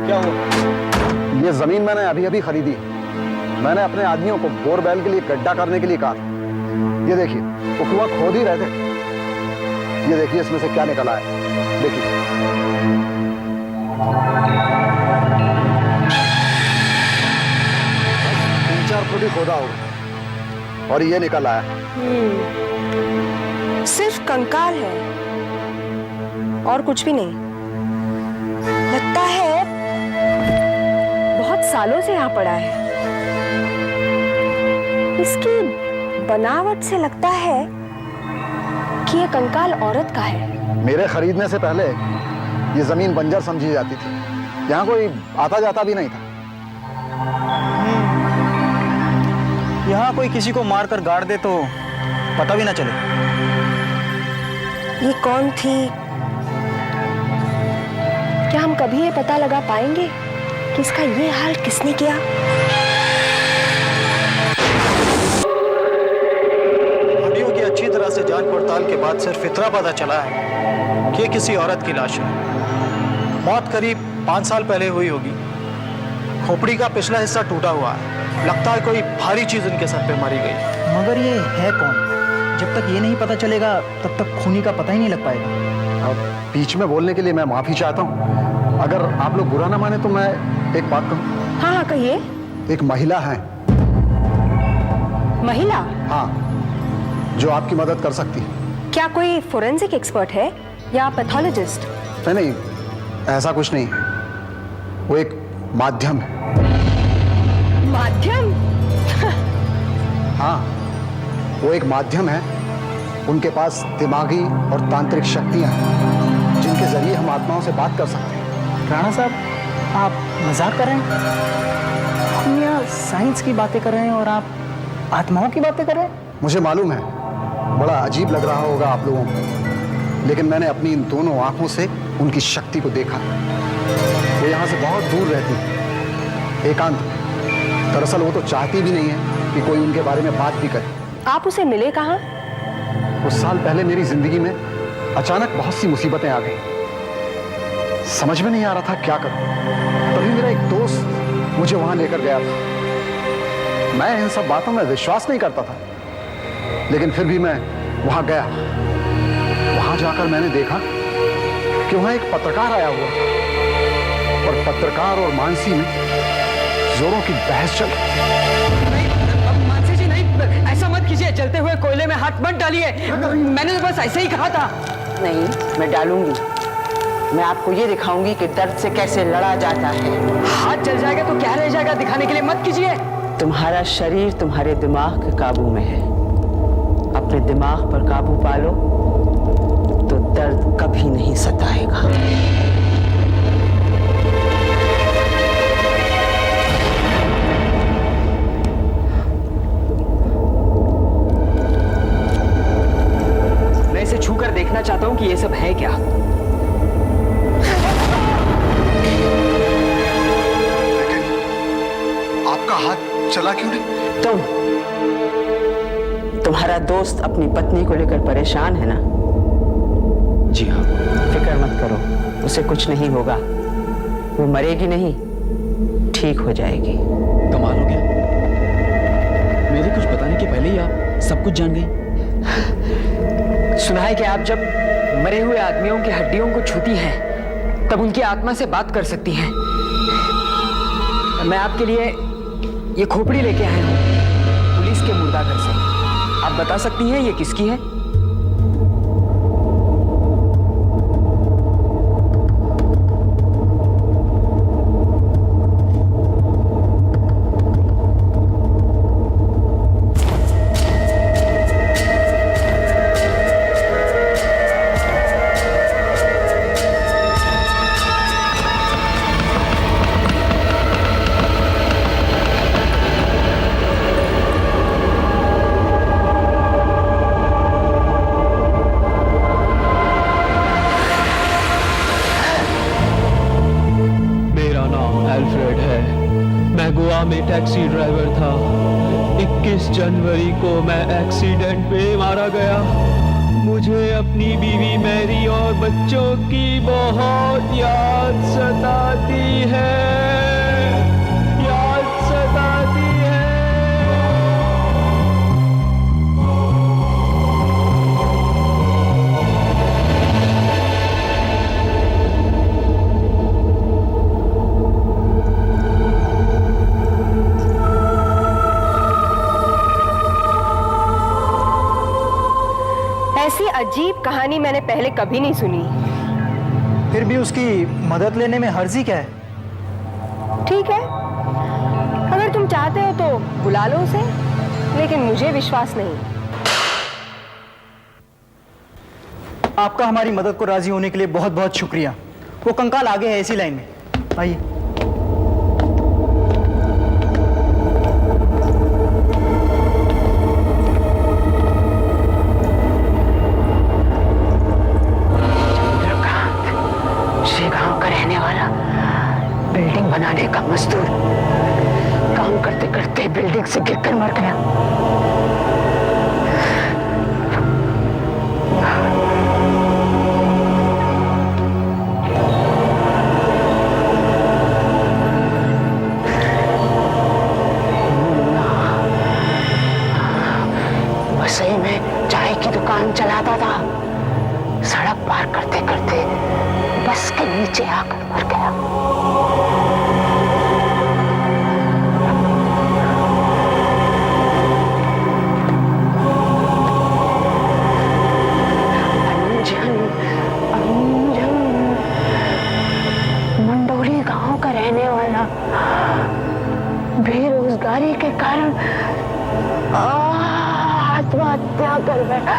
क्या हुआ? ये जमीन मैंने अभी अभी खरीदी। मैंने अपने आदमियों को बोरवेल के लिए गड्ढा करने के लिए कहा। ये देखिए, वो कुआं खोद ही रहे थे। ये देखिए इसमें से क्या निकला है, देखिए। 3-4 फुट ही खोदा होगा और ये निकल आया। सिर्फ कंकाल है और कुछ भी नहीं। लगता है बहुत सालों से यहाँ पड़ा है। इसकी बनावट से लगता है कि ये कंकाल औरत का है। मेरे खरीदने से पहले ये जमीन बंजर समझी जाती थी। यहाँ कोई आता जाता भी नहीं था। यहाँ कोई किसी को मारकर गाड़ दे तो पता भी ना चले। ये कौन थी? क्या हम कभी ये पता लगा पाएंगे कि इसका ये हाल किसने किया? हड्डियों की अच्छी तरह से जांच पड़ताल के बाद सिर्फ इतना पता चला है कि ये किसी औरत की लाश है। मौत करीब 5 साल पहले हुई होगी। खोपड़ी का पिछला हिस्सा टूटा हुआ है। लगता है कोई भारी चीज उनके सर पे मारी गई। मगर ये है कौन? जब तक ये नहीं पता चलेगा तब तक खूनी का पता ही नहीं लग पाएगा। अब बीच में बोलने के लिए मैं माफी चाहता हूँ। अगर आप लोग बुरा ना माने तो मैं एक बात कहूँ। हाँ हाँ कहिए। एक महिला है। महिला? हाँ, जो आपकी मदद कर सकती है। क्या कोई फोरेंसिक एक्सपर्ट है या पैथोलॉजिस्ट? नहीं, ऐसा कुछ नहीं है। वो एक माध्यम है। माध्यम? हाँ, वो एक माध्यम है। उनके पास दिमागी और तांत्रिक शक्तियां हैं जिनके जरिए हम आत्माओं से बात कर सकते हैं। राणा साहब, आप मजाक कर रहे हैं? हम यहाँ साइंस की बातें कर रहे हैं और आप आत्माओं की बातें कर रहे हैं? मुझे मालूम है बड़ा अजीब लग रहा होगा आप लोगों को, लेकिन मैंने अपनी इन दोनों आंखों से उनकी शक्ति को देखा। वो यहाँ से बहुत दूर रहती है, एकांत। दरअसल वो तो चाहती भी नहीं है कि कोई उनके बारे में बात भी करे। आप उसे मिले कहाँ? कुछ साल पहले मेरी जिंदगी में अचानक बहुत सी मुसीबतें आ गई। समझ में नहीं आ रहा था क्या करूं। तभी मेरा एक दोस्त मुझे वहां लेकर गया था। मैं इन सब बातों में विश्वास नहीं करता था, लेकिन फिर भी मैं वहां गया। वहां जाकर मैंने देखा कि वहां एक पत्रकार आया हुआ था और पत्रकार और मानसी में जोरों की बहस चल रही। मानसी जी नहीं, ऐसा मत कीजिए। जलते हुए कोयले में हाथ मत डालिए। मैंने तो बस ऐसे ही कहा था। नहीं, मैं डालूंगी। मैं आपको ये दिखाऊंगी कि दर्द से कैसे लड़ा जाता है। हाथ जल जाएगा तो क्या रह जाएगा, दिखाने के लिए मत कीजिए। तुम्हारा शरीर तुम्हारे दिमाग के काबू में है। अपने दिमाग पर काबू पालो तो दर्द कभी नहीं सताएगा। मैं इसे छूकर देखना चाहता हूँ कि ये सब है क्या। आपका हाथ चला क्यों नहीं? तुम्हारा दोस्त अपनी पत्नी को लेकर परेशान है ना? जी हाँ। फिक्र मत करो, उसे कुछ नहीं होगा। वो मरेगी नहीं, ठीक हो जाएगी। कमाल हो गया, मेरे कुछ बताने के पहले ही आप सब कुछ जान गई। सुना है कि आप जब मरे हुए आदमियों की हड्डियों को छूती हैं तब उनकी आत्मा से बात कर सकती हैं। मैं आपके लिए ये खोपड़ी लेके आया हूँ पुलिस के मुर्दाघर से। आप बता सकती हैं ये किसकी है? गोवा में टैक्सी ड्राइवर था। 21 जनवरी को मैं एक्सीडेंट में मारा गया। मुझे अपनी बीवी मैरी और बच्चों की बहुत याद सताती है, याद सताती है। ऐसी अजीब कहानी मैंने पहले कभी नहीं सुनी। फिर भी उसकी मदद लेने में हर्जी क्या है? ठीक है, अगर तुम चाहते हो तो बुला लो उसे, लेकिन मुझे विश्वास नहीं। आपका हमारी मदद को राजी होने के लिए बहुत बहुत शुक्रिया। वो कंकाल आगे है इसी लाइन में, आइए। गांव का रहने वाला, बिल्डिंग बनाने का मजदूर, काम करते करते बिल्डिंग से गिरकर मर गया। वसई में चाय की दुकान चलाता था। सड़क पार करते करते बस के नीचे आकर मर गया। अंजन मंडोली गांव का रहने वाला, बेरोजगारी के कारण आत्महत्या कर बैठा।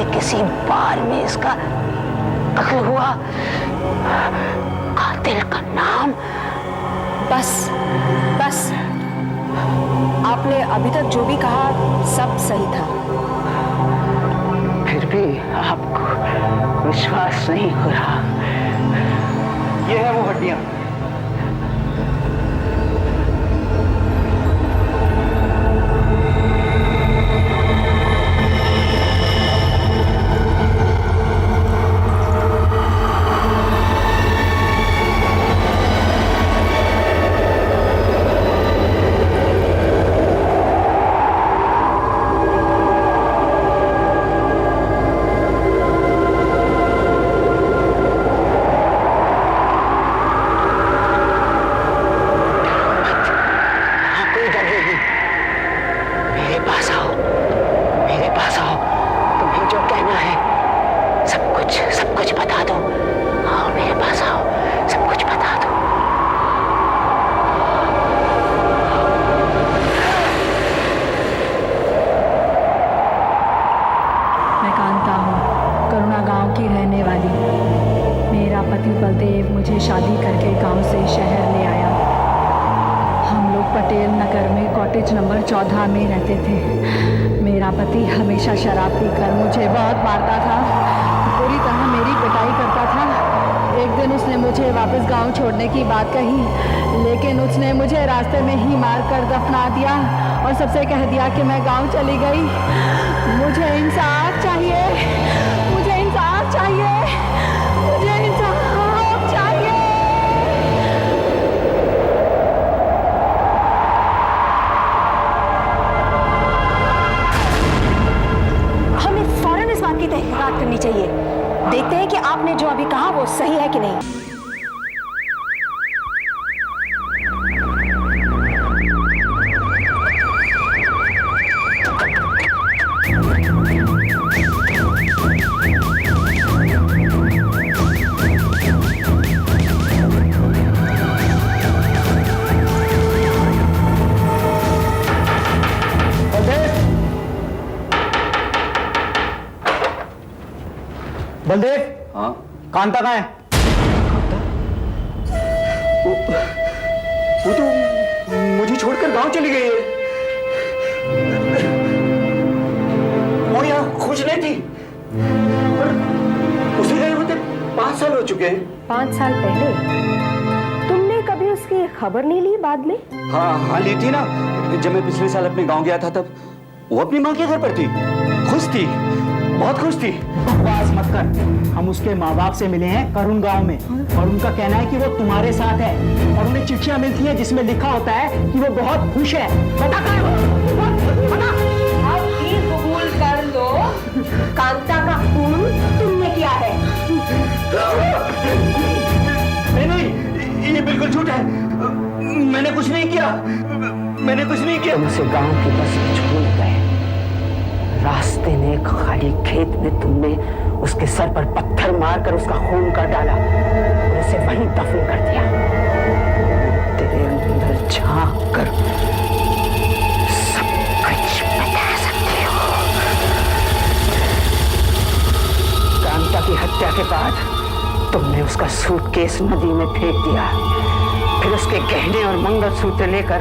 किसी बार में इसका कत्ल हुआ। कातिल का नाम? बस बस, आपने अभी तक जो भी कहा सब सही था। फिर भी आपको विश्वास नहीं हो रहा। ये है वो हड्डियां। बलदेव मुझे शादी करके गांव से शहर ले आया। हम लोग पटेल नगर में कॉटेज नंबर 14 में रहते थे। मेरा पति हमेशा शराब पीकर मुझे बहुत मारता था, पूरी तरह मेरी पिटाई करता था। एक दिन उसने मुझे वापस गांव छोड़ने की बात कही, लेकिन उसने मुझे रास्ते में ही मारकर दफना दिया और सबसे कह दिया कि मैं गांव चली गई। मुझे इंसाफ चाहिए, मुझे इंसाफ चाहिए, मुझे इंसाफ चाहिए। हमें फौरन इस बात की तहकीकात करनी चाहिए। देखते हैं कि आपने जो अभी कहा वो सही है कि नहीं। बलदेव, हाँ कांता कहाँ है? वो तो मुझे छोड़कर गांव चली गई है। वो यहाँ खुश नहीं थी, पर उसे गए होते 5 साल हो चुके हैं। 5 साल पहले खबर नहीं ली बाद में? हाँ ली थी ना। जब मैं पिछले साल अपने गांव गया था तब वो अपनी माँ के घर पर थी, खुश थी, बहुत खुश थी। बकवास मत कर। हम उसके माँ बाप से मिले हैं करुण गांव में, और उनका कहना है कि वो तुम्हारे साथ है, और उन्हें चिट्ठियां मिलती हैं जिसमें लिखा होता है कि वो बहुत खुश है। बता कहाँ है वो? बता। अब ही कबूल कर लो, कांता का खून तुमने किया है। नहीं, ये बिल्कुल झूठ है। मैंने कुछ नहीं किया, मैंने कुछ नहीं किया। तुम उसे गांव की बस में छोड़ गए। रास्ते में एक खाली खेत में तुमने उसके सर पर पत्थर मारकर उसका खून कर डाला और उसे वहीं दफन कर दिया। तेरे अंदर झांक कर सब कुछ बता सकती हो। कांता की हत्या के बाद तुमने उसका सूटकेस नदी में फेंक दिया, फिर उसके गहने और मंगलसूत्र लेकर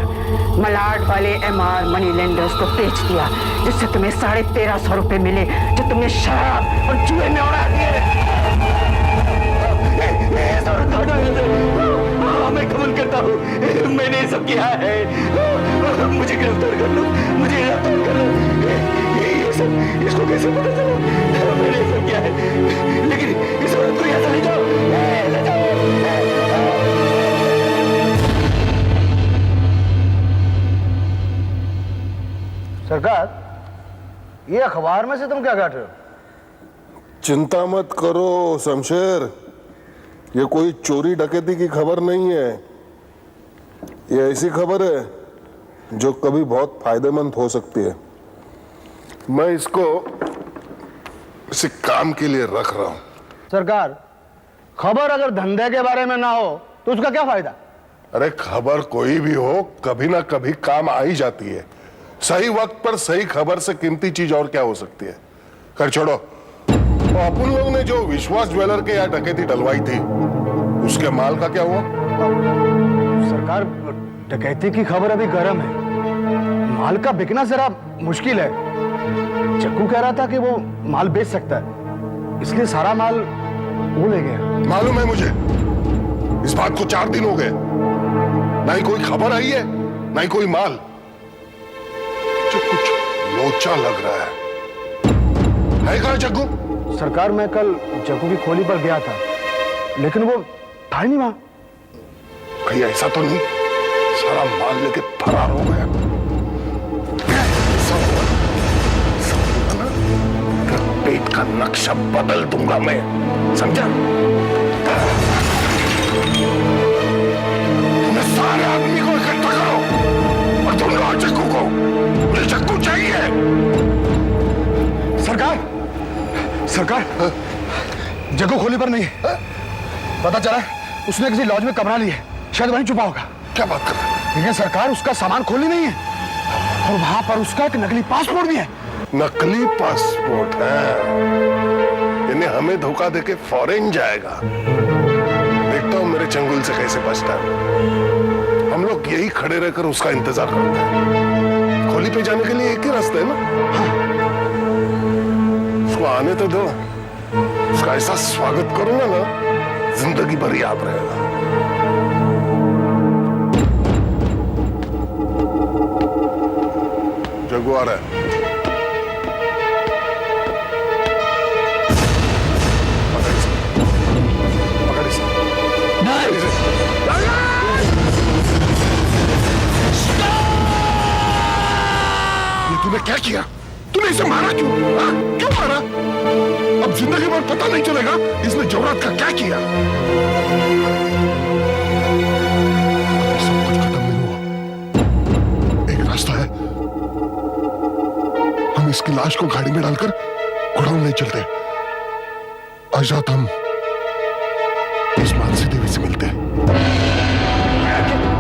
मलाड वाले MR मनी लेंडर्स को बेच दिया, जिससे तुम्हें 1350 रुपए मिले, जो तुमने शराब और जुए में उड़ा दिए। मैं कबूल करता हूँ, मैंने ये सब किया है। मुझे गिरफ्तार कर लो, मुझे गिरफ्तार कर लो। ये सब इसको कैसे पता चला? मैंने ये सब किया है, लेकिन इस औरत को यहाँ से ले जाओ, ले जाओ। सरकार, ये अखबार में से तुम क्या काट रहे हो? चिंता मत करो शमशेर, ये कोई चोरी डकैती की खबर नहीं है। ये ऐसी खबर है जो कभी बहुत फायदेमंद हो सकती है। मैं इसको किसी काम के लिए रख रहा हूं। सरकार, खबर अगर धंधे के बारे में ना हो तो उसका क्या फायदा? अरे खबर कोई भी हो, कभी ना कभी काम आ ही जाती है। सही वक्त पर सही खबर से कीमती चीज और क्या हो सकती है। कर छोड़ो। तो अपन लोग ने जो विश्वास ज्वेलर के यहाँ डकैती डलवाई थी, उसके माल का क्या हुआ? सरकार, डकैती की खबर अभी गर्म है, माल का बिकना जरा मुश्किल है। चक्कू कह रहा था कि वो माल बेच सकता है, इसलिए सारा माल वो ले गया। मालूम है मुझे, इस बात को 4 दिन हो गए, ना ही कोई खबर आई है ना ही कोई माल। जो कुछ लोचा लग रहा है कहाँ जग्गू? सरकार, मैं कल जग्गू की खोली पर गया था, लेकिन वो था ही नहीं वहां। कहीं ऐसा तो नहीं सारा माल लेके फरार हो गया? पेट का नक्शा बदल दूंगा मैं, समझा? तुमने सारे आदमी को इकट्ठा करो और तुम लोग जग्गू को, मुझे जग्गू चाहिए। सरकार, जग्गू खोली पर नहीं है। पता चला उसने किसी लॉज में कमरा लिया है, शायद वहीं छुपा होगा। क्या बात कर रहे हैं? लेकिन सरकार, उसका सामान खोली नहीं है, और वहां पर उसका एक नकली पासपोर्ट भी है। नकली पासपोर्ट है? इन्हें हमें धोखा देके फॉरेन जाएगा। देखता हूं मेरे चंगुल से कैसे बचता है। हम लोग यही खड़े रहकर उसका इंतजार करते हैं। खोली पे जाने के लिए एक ही रास्ता है ना। हाँ। उसको आने तो दो, उसका ऐसा स्वागत करूंगा ना, जिंदगी भर याद रहेगा। जग्गू आ रहा है। तूने क्या किया? तूने इसे मारा क्यों? क्यों मारा? अब जिंदगी भर पता नहीं चलेगा इसने जवरात का क्या किया। सब कुछ खत्म नहीं हुआ। एक रास्ता है, हम इसकी लाश को गाड़ी में डालकर गोडाउन ले चलते। आज रात हम इस मानसी देवी से मिलते हैं।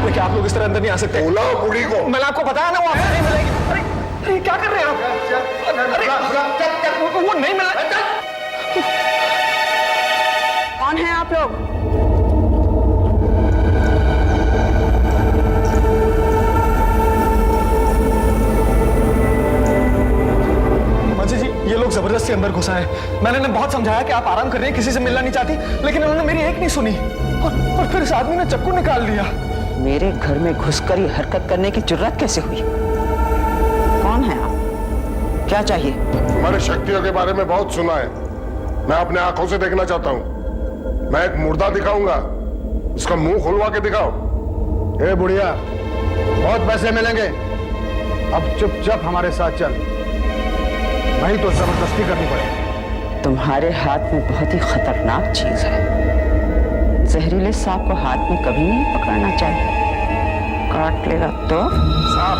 लेकिन आप लोग इस तरह अंदर नहीं आ सकते। बुलाओ बुढ़ी को। मैंने आपको बताया ना, वो आपको नहीं मिलेगी। अरे क्या कर रहे हैं आप? अरे वो नहीं मिला। कौन है आप लोग? मानसी जी, ये लोग जबरदस्ती अंदर घुसा है। मैंने इन्हें बहुत समझाया कि आप आराम कर रहे हैं, किसी से मिलना नहीं चाहती, लेकिन उन्होंने मेरी एक नहीं सुनी, और फिर इस आदमी ने चक्कू निकाल लिया। मेरे घर में घुसकर ये हरकत करने की जुर्रत कैसे हुई? कौन है आप? क्या चाहिए? हमारे शक्तियों के बारे में बहुत सुना है, मैं अपने आंखों से देखना चाहता हूँ। मैं एक मुर्दा दिखाऊंगा, उसका मुंह खुलवा के दिखाओ। ए बुढ़िया, बहुत पैसे मिलेंगे, अब चुपचाप हमारे साथ चल, नहीं तो जबरदस्ती करनी पड़ेगी। तुम्हारे हाथ में बहुत ही खतरनाक चीज है। जहरीले सांप को हाथ में कभी नहीं पकड़ना चाहिए, काट लेगा तो। सांप?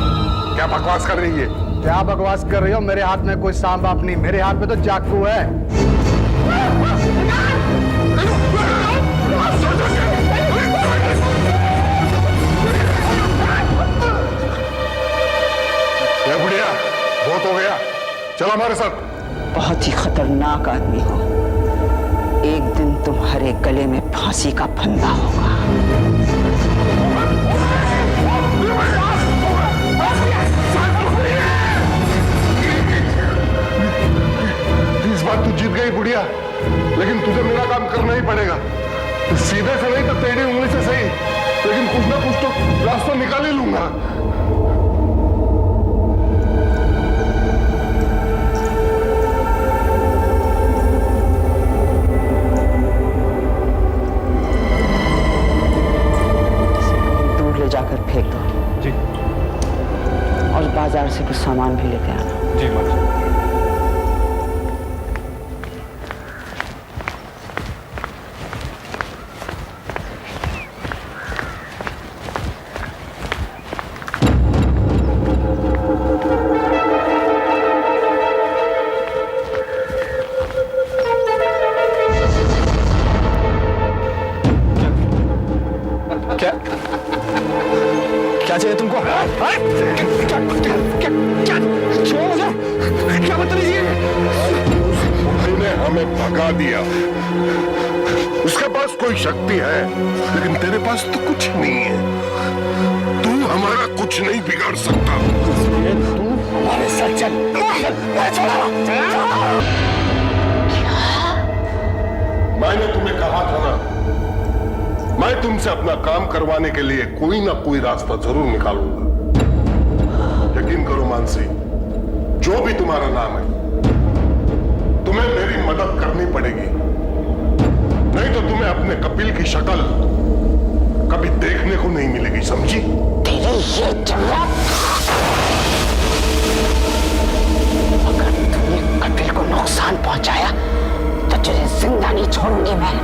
क्या बकवास कर रही है? क्या बकवास कर रही हो? मेरे हाथ में कोई सांप बाप नहीं, मेरे हाथ में तो चाकू है। ये बुढ़िया, बहुत हो गया, चलो हमारे साथ। बहुत ही खतरनाक आदमी हो, एक दिन तुम्हारे गले में फांसी का फंदा होगा। इस बार तू जीत गई बुढ़िया, लेकिन तुझे मेरा काम करना ही पड़ेगा। सीधे से नहीं तो टेढ़ी उंगली से सही, लेकिन कुछ ना कुछ तो रास्ता निकाल ही लूंगा। जाकर फेंक दो जी, और बाजार से कुछ सामान भी लेके आना जी। क्या क्या चाहिए तुमको? क्या बदतमीजी है? तूने हमें भगा दिया। उसके पास कोई शक्ति है, लेकिन तेरे पास तो कुछ नहीं है। तू हमारा कुछ नहीं बिगाड़ सकता। तू हमारे साथ चल। मैंने तुम्हें कहा था ना, मैं तुमसे अपना काम करवाने के लिए कोई ना कोई रास्ता जरूर निकालूंगा। यकीन करो मानसी, जो भी तुम्हारा नाम है, तुम्हें मेरी मदद करनी पड़ेगी, नहीं तो तुम्हें अपने कपिल की शक्ल कभी देखने को नहीं मिलेगी, समझी? तेरे ये जुर्रत! अगर तुमने कपिल को नुकसान पहुंचाया तो तुझे जिंदा नहीं छोड़ूंगी मैं।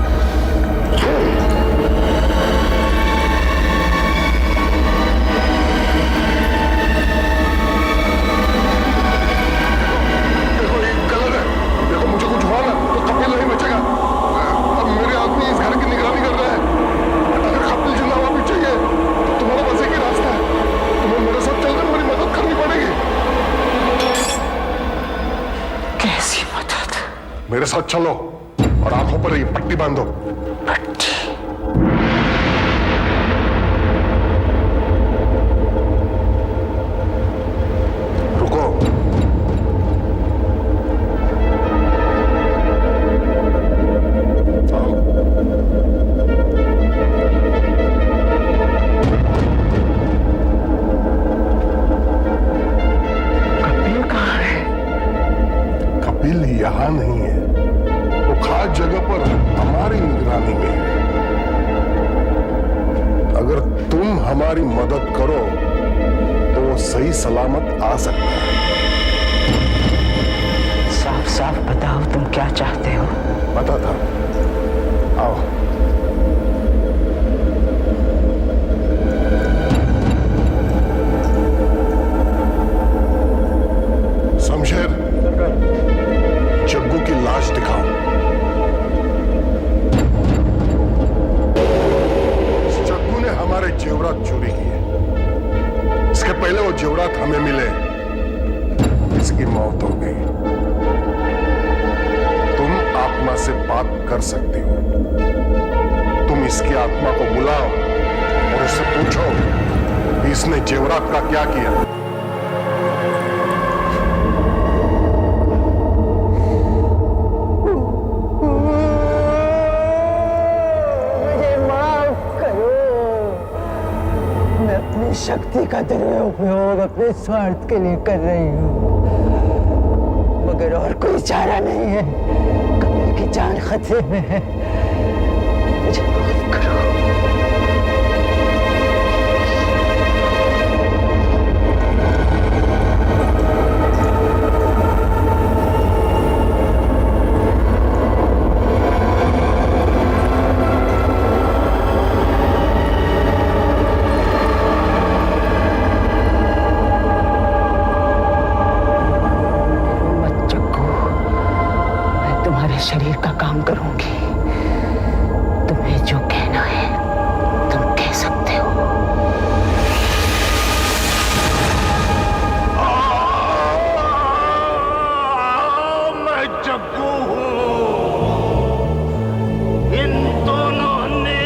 मेरे साथ चलो और आंखों पर ये पट्टी बांधो। पट्टी? रुको। कपिल कहाँ है? कपिल यहाँ नहीं है, वो खास जगह पर हमारी निगरानी में है। अगर तुम हमारी मदद करो तो वो सही सलामत आ सकता है। साफ साफ बताओ तुम क्या चाहते हो? पता था, आओ। शमशेर, जग्गू की लाश दिखाओ। जग्गू ने हमारे जेवरात चोरी किए। इसके पहले वो जेवरात हमें मिले, इसकी मौत हो गई। तुम आत्मा से बात कर सकती हो। तुम इसकी आत्मा को बुलाओ और उससे पूछो कि इसने जेवरात का क्या किया। मैं शक्ति का दुरुपयोग अपने स्वार्थ के लिए कर रही हूँ, मगर और कोई चारा नहीं है। कबीर की जान खतरे में है, मुझे माफ करो। शरीर का काम करूंगी। तुम्हें जो कहना है तुम कह सकते हो। मैं जग्गू हूँ। इन दोनों ने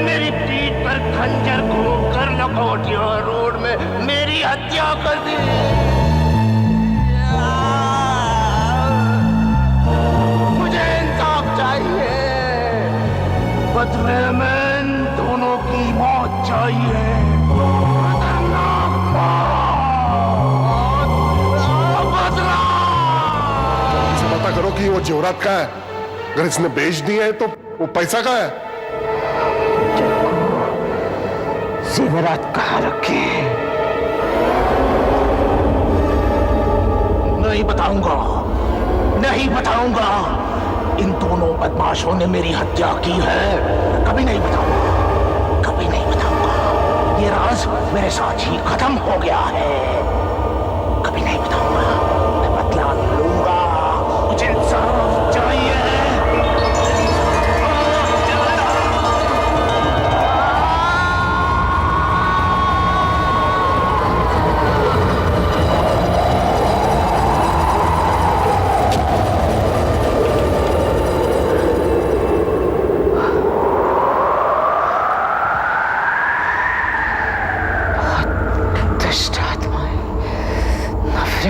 मेरी पीठ पर खंजर घोंपकर लखोटिया रोड में मेरी हत्या कर दी। बदले में इन दोनों की मौत चाहिए। खतरनाक मौत। बदला। इसे पता करो कि वो जेवरात का है। अगर इसने बेच दिए है तो वो पैसा का है। जेवरात कहाँ रखे हैं? नहीं बताऊंगा, नहीं बताऊंगा। इन दोनों बदमाशों ने मेरी हत्या की है। कभी नहीं बताऊंगा, कभी नहीं बताऊंगा। ये राज मेरे साथ ही खत्म हो गया है। कभी नहीं बताऊंगा। मैं बदला लूंगा। मुझे इंसाफ चाहिए।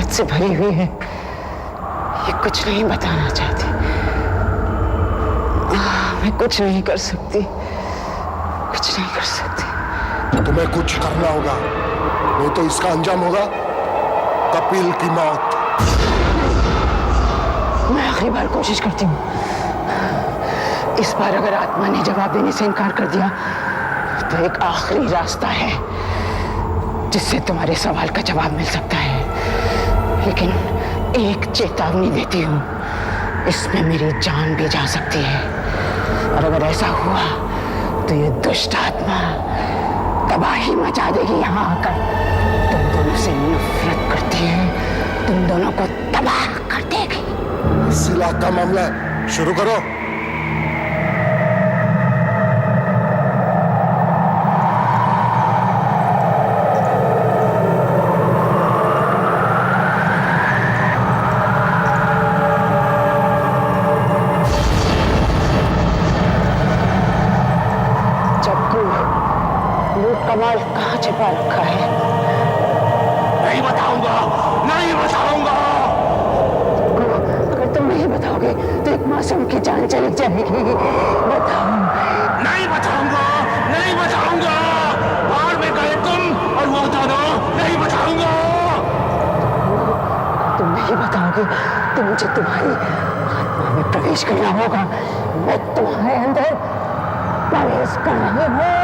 से भरी हुई है। ये कुछ नहीं बताना चाहती। मैं कुछ नहीं कर सकती, कुछ नहीं कर सकती। तुम्हें कुछ करना होगा, नहीं तो इसका अंजाम होगा कपिल की मौत। मैं आखिरी बार कोशिश करती हूँ। इस बार अगर आत्मा ने जवाब देने से इनकार कर दिया तो एक आखिरी रास्ता है जिससे तुम्हारे सवाल का जवाब मिल सकता है। लेकिन एक चेतावनी देती हूँ, इसमें मेरी जान भी जा सकती है। और अगर ऐसा हुआ तो ये दुष्ट आत्मा तबाही मचा देगी यहाँ आकर। तुम दोनों से नफरत करती है, तुम दोनों को तबाह कर देगी। सिला का मामला है, शुरू करो। कमाल कहाँ छिपा रखा है? नहीं बताऊंगा, नहीं बताऊंगा। अगर तुम नहीं बताओगे तो एक मासूम की जान चली जाएगी। बताओ। नहीं बताऊंगा, नहीं बताऊंगा। बाहर में गए तुम और वो दोनों। नहीं बताऊंगा। तुम नहीं बताओगे तो मुझे तुम्हारी आत्मा में प्रवेश करना होगा। मैं तुम्हारे अंदर प्रवेश कर रही हूँ।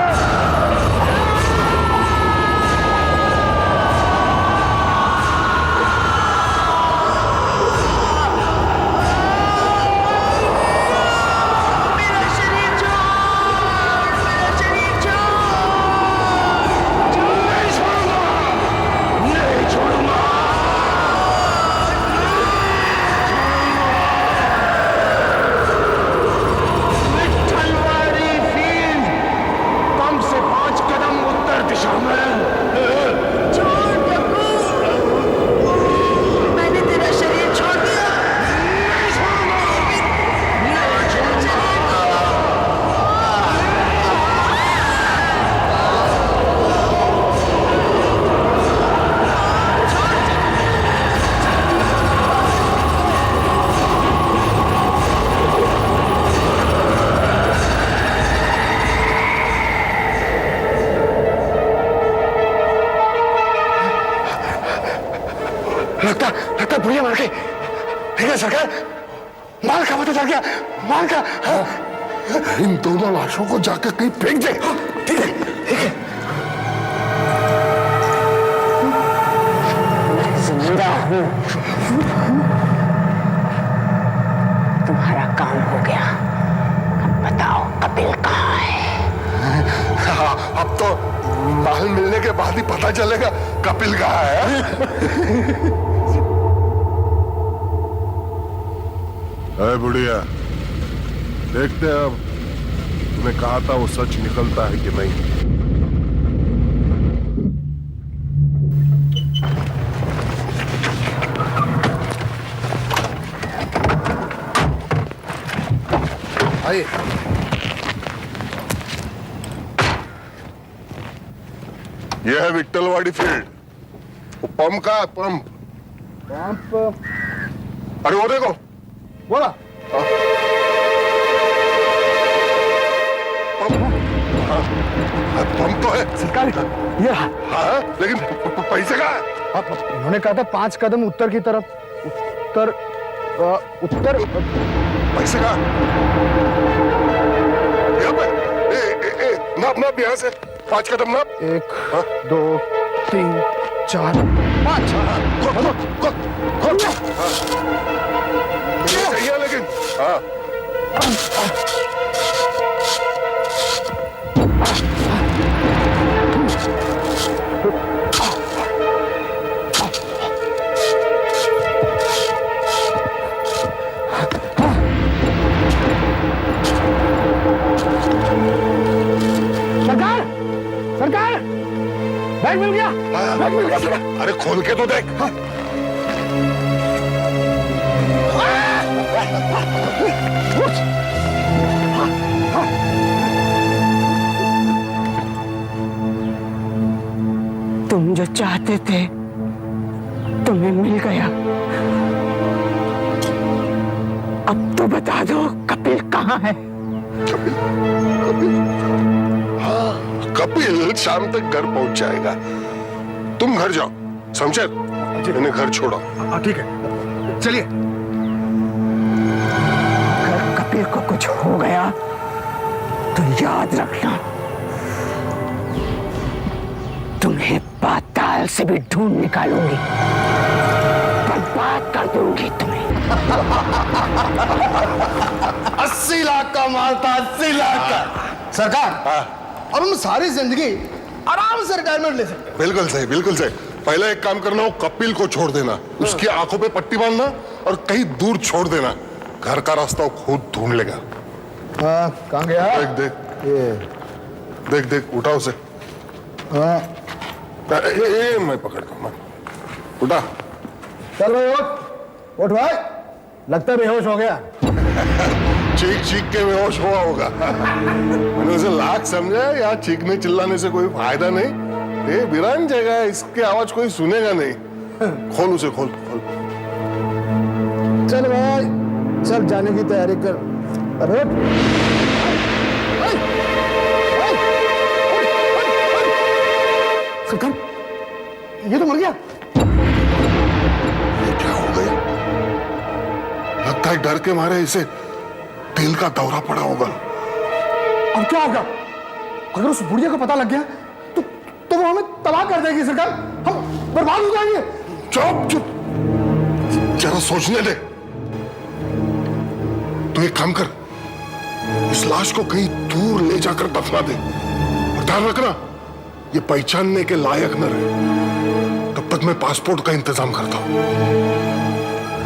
लगता बुढ़िया मर गई। ठीक है सरकार, माल का पता चल गया, माल का। इन दोनों लाशों को जाकर कहीं फेंक दे। ठीक है ठीक है। मैं जिंदा हूं, तुम्हारा काम हो गया। अब बताओ कपिल कहाँ है? अब तो माल मिलने के बाद ही पता चलेगा कपिल कहाँ है। अरे बुढ़िया, देखते हैं अब तुम्हें कहा था वो सच निकलता है कि नहीं। आइए। यह है विट्ठलवाड़ी फील्ड, वो पंप का पंप। अरे वो देखो, बोला पंप तो है सरकार, ये हाँ, लेकिन पैसे कहाँ है? इन्होंने कहा था 5 कदम उत्तर की तरफ। उत्तर पैसे कहाँ? यहाँ पे नाप नाप, यहाँ से 5 कदम नाप। 1 2 3 4 5। खोल सही है लेकिन। हाँ सरकार, बैग मिल गया, बैग मिल गया। अरे खोल के तो देख। तुम जो चाहते थे तुम्हें मिल गया। अब तो बता दो कपिल कहाँ है? कपिल, कपिल, हाँ कपिल शाम तक घर पहुंच जाएगा। तुम घर जाओ, शमशेर इन्हें घर छोड़ो। ठीक है, चलिए। अगर कपिल को कुछ हो गया तो याद रखना, तुम्हें पाताल से भी ढूंढ निकालूंगी, बर्बाद कर दूंगी तुम्हें। 80 लाख का माल था, 80 लाख का। सरकार, अब हम सारी जिंदगी आराम से रिटायरमेंट ले सकते हैं। बिल्कुल सही, बिल्कुल सही। पहले एक काम करना, वो कपिल को छोड़ देना, उसकी आंखों पे पट्टी बांधना और कहीं दूर छोड़ देना। घर का रास्ता वो खुद ढूंढ लेगा। कहाँ गया? देख देख, ये देख देख, उठा उसे। मैं पकड़ता हूँ, उठा। चल भाई उठ भाई, लगता है बेहोश हो गया। चीख चीख के बेहोश हुआ होगा। मैंने उसे लाख समझा, यहाँ चीखने चिल्लाने से कोई फायदा नहीं। ये वीरान जगह है, इसकी आवाज कोई सुनेगा नहीं। खोल उसे, खोल खोल। चल भाई, चल जाने की तैयारी कर। अरे सरकार, ये तो मर गया। ये क्या हो गया? लगता है डर के मारे इसे दिल का दौरा पड़ा होगा। अब क्या होगा? अगर उस बुढ़िया को पता लग गया तो वो हमें तबाह कर देगी सरकार, हम बर्बाद हो जाएंगे। चुप चुप, जरा सोचने दे। तू एक काम कर, इस लाश को कहीं दूर ले जाकर दफना दे, और ध्यान रखना ये पहचानने के लायक न रहे। तब तक मैं पासपोर्ट का इंतजाम करता हूं।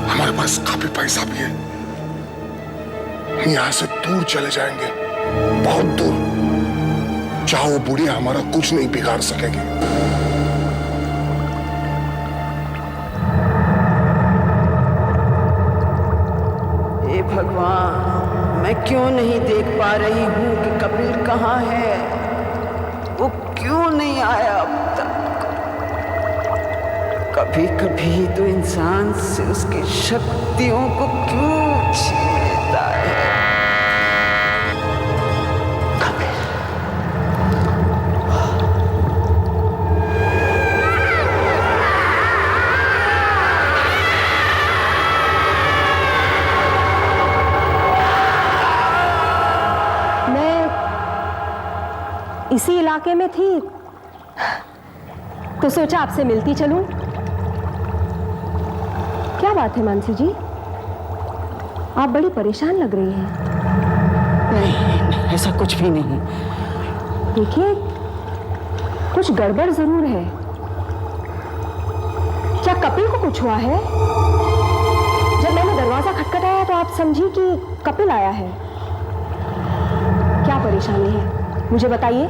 हमारे पास काफी पैसा भी है, यहां से दूर चले जाएंगे, बहुत दूर। चाहो वो बुढ़िया हमारा कुछ नहीं बिगाड़ सकेगी। हे भगवान, मैं क्यों नहीं देख पा रही हूँ कि कपिल कहाँ है? वो क्यों नहीं आया अब तक? कभी कभी तो इंसान से उसकी शक्तियों को क्यों छीन लेता है? इलाके में थी तो सोचा आपसे मिलती चलूं। क्या बात है मानसी जी, आप बड़ी परेशान लग रही हैं। नहीं, ऐसा कुछ भी नहीं। देखिए, कुछ गड़बड़ जरूर है। क्या कपिल को कुछ हुआ है? जब मैंने दरवाजा खटखटाया तो आप समझी कि कपिल आया है। क्या परेशानी है मुझे बताइए,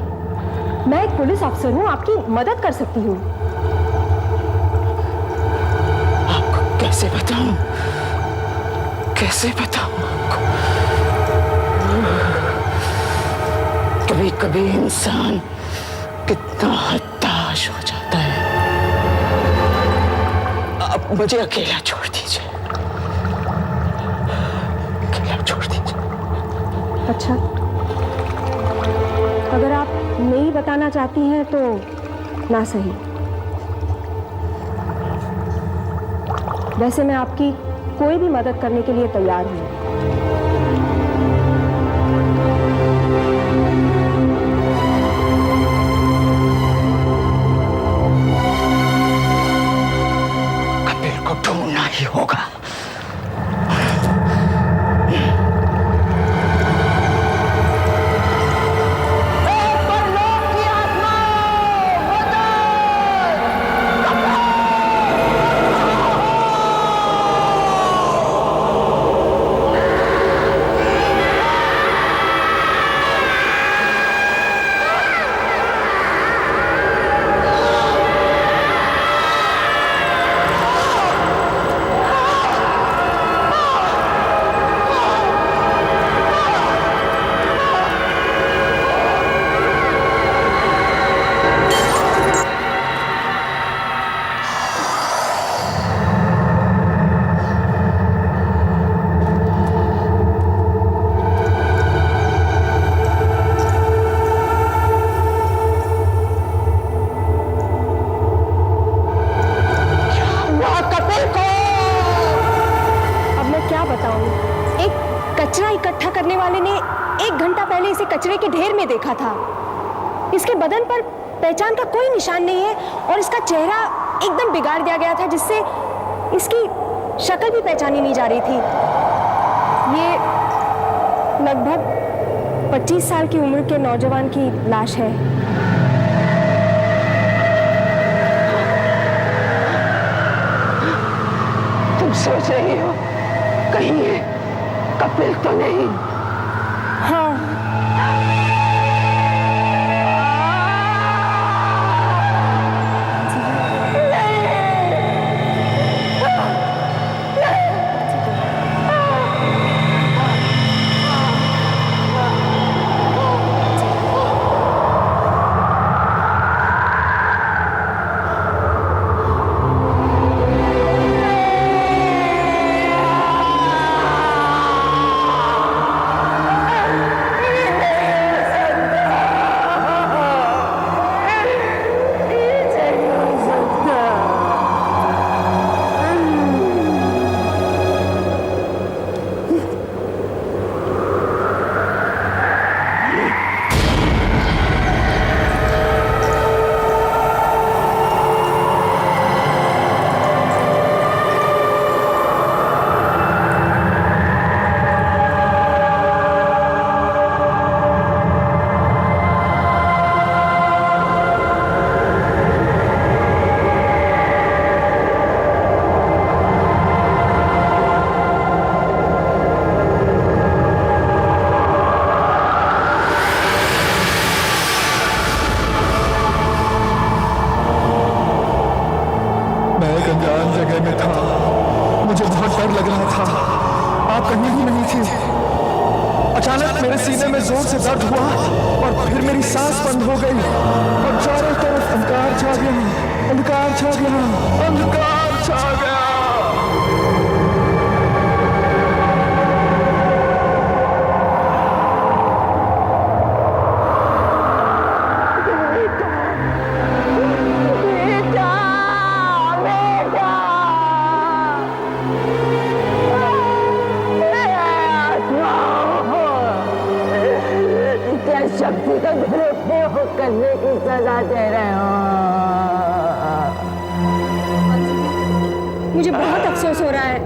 मैं एक पुलिस अफसर हूं, आपकी मदद कर सकती हूं। आपको कैसे बताऊं, कैसे बताऊं आपको? कभी कभी इंसान कितना हताश हो जाता है। अब मुझे अकेला छोड़ दीजिए, अकेला छोड़ दीजिए। अच्छा, अगर आप नहीं बताना चाहती हैं तो ना सही। वैसे मैं आपकी कोई भी मदद करने के लिए तैयार हूं। कपिल को ढूंढना ही होगा। इकट्ठा करने वाले ने 1 घंटा पहले इसे कचरे के ढेर में देखा था। इसके बदन पर पहचान का कोई निशान नहीं है और इसका चेहरा एकदम बिगाड़ दिया गया था, जिससे इसकी शक्ल भी पहचानी नहीं जा रही थी। ये लगभग 25 साल की उम्र के नौजवान की लाश है। तुम सोच रही हो कहीं ये कपिल तो नहीं? हाँ, अचानक मेरे सीने में जोर से दर्द हुआ और फिर मेरी सांस बंद हो गई और चारों तरफ अंधकार छा गया, अंधकार छा गया, अंधकार छा गया। शक्ति का दुरुपयोग करने की सजा दे रहे हो। मुझे बहुत अफसोस हो रहा है।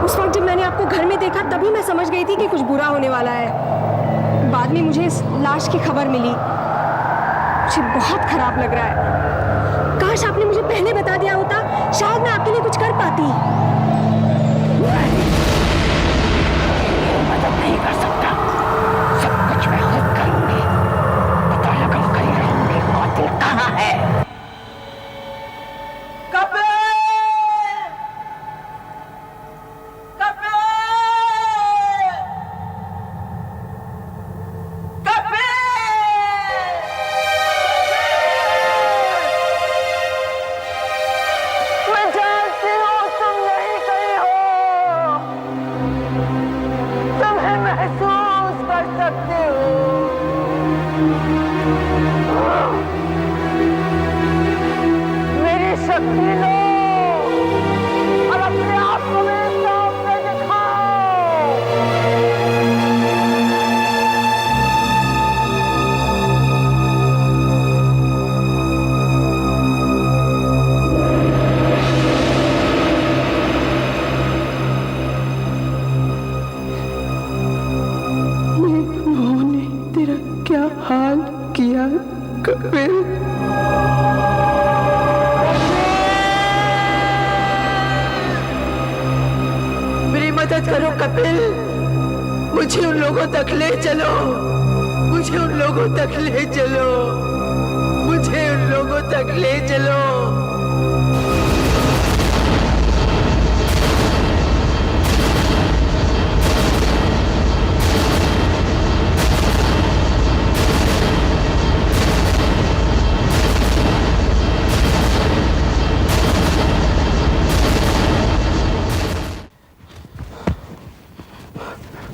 उस वक्त जब मैंने आपको घर में देखा तभी मैं समझ गई थी कि कुछ बुरा होने वाला है। बाद में मुझे इस लाश की खबर मिली, मुझे बहुत खराब लग रहा है। काश आपने मुझे पहले बता दिया होता, शायद मैं आपके लिए कुछ कर पाती। मदद नहीं कर सकता, सब कुछ मैं खुद करूंगी। पता लगा कर ही रहूंगी कातिल कहाँ है। मेरी मदद करो कपिल, मुझे उन लोगों तक ले चलो, मुझे उन लोगों तक ले चलो, मुझे उन लोगों तक ले चलो।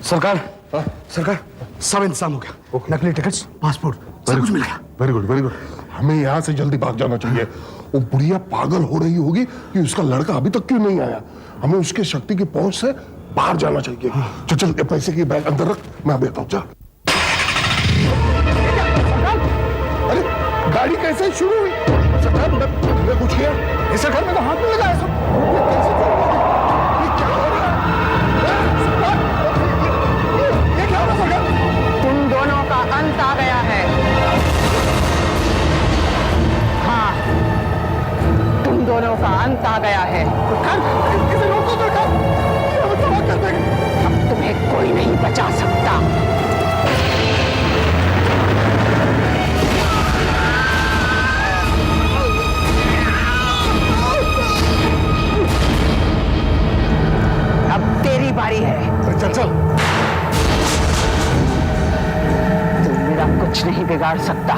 सरकार, सरकार, सब इंतजाम हो गया। नकली टिकट्स, पासपोर्ट, सब कुछ मिल गया। Very good, very good. हमें यहाँ से जल्दी भाग जाना चाहिए। वो बुढ़िया पागल हो रही होगी कि उसका लड़का अभी तक क्यों नहीं आया। हमें उसके शक्ति की पहुंच से बाहर जाना चाहिए। चल चल, ये पैसे की बैग अंदर रख, मैं अभी आता हूँ। जा। अरे गाड़ी कैसे शुरू हुई? सरकार, मैं कुछ किया? सरकार, मैं तो हाथ में लगाया सब। कैसे शुरू हुआ? ये क्या हो रहा है? सरकार, ये क्या हो रहा है सरकार? तुम दोनों का अंत आ गया है। हाँ, तुम दोनों का अंत आ गया है। किसी रोको सरकार, ये तबाह कर देंगे। अब तुम्हें कोई नहीं बचा सकता। अब तेरी बारी है। चल चल। तुम मेरा कुछ नहीं बिगाड़ सकता।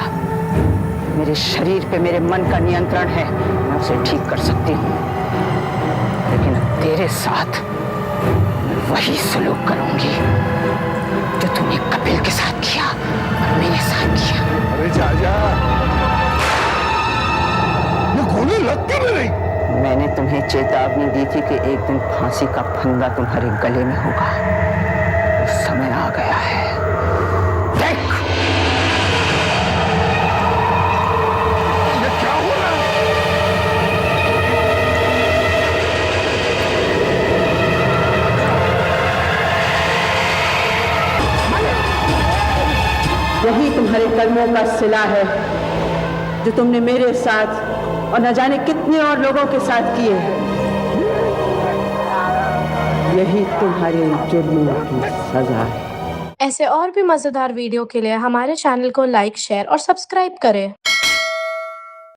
मेरे शरीर पे मेरे मन का नियंत्रण है, मैं उसे ठीक कर सकती हूँ। लेकिन अब तेरे साथ मैं वही सलूक करूंगी जो तूने कपिल के साथ किया और मेरे साथ किया। अरे जा जा, ये गोली लगती भी नहीं। मैंने तुम्हें चेतावनी दी थी कि एक दिन फांसी का फंदा तुम्हारे गले में होगा। उस समय आ गया है। देख, ये क्या हो रहा है? यही तुम्हारे कर्मों का सिला है जो तुमने मेरे साथ और न जाने कितने और लोगों के साथ किए। यही तुम्हारे जुर्मों की सजा है। ऐसे और भी मजेदार वीडियो के लिए हमारे चैनल को लाइक, शेयर और सब्सक्राइब करें।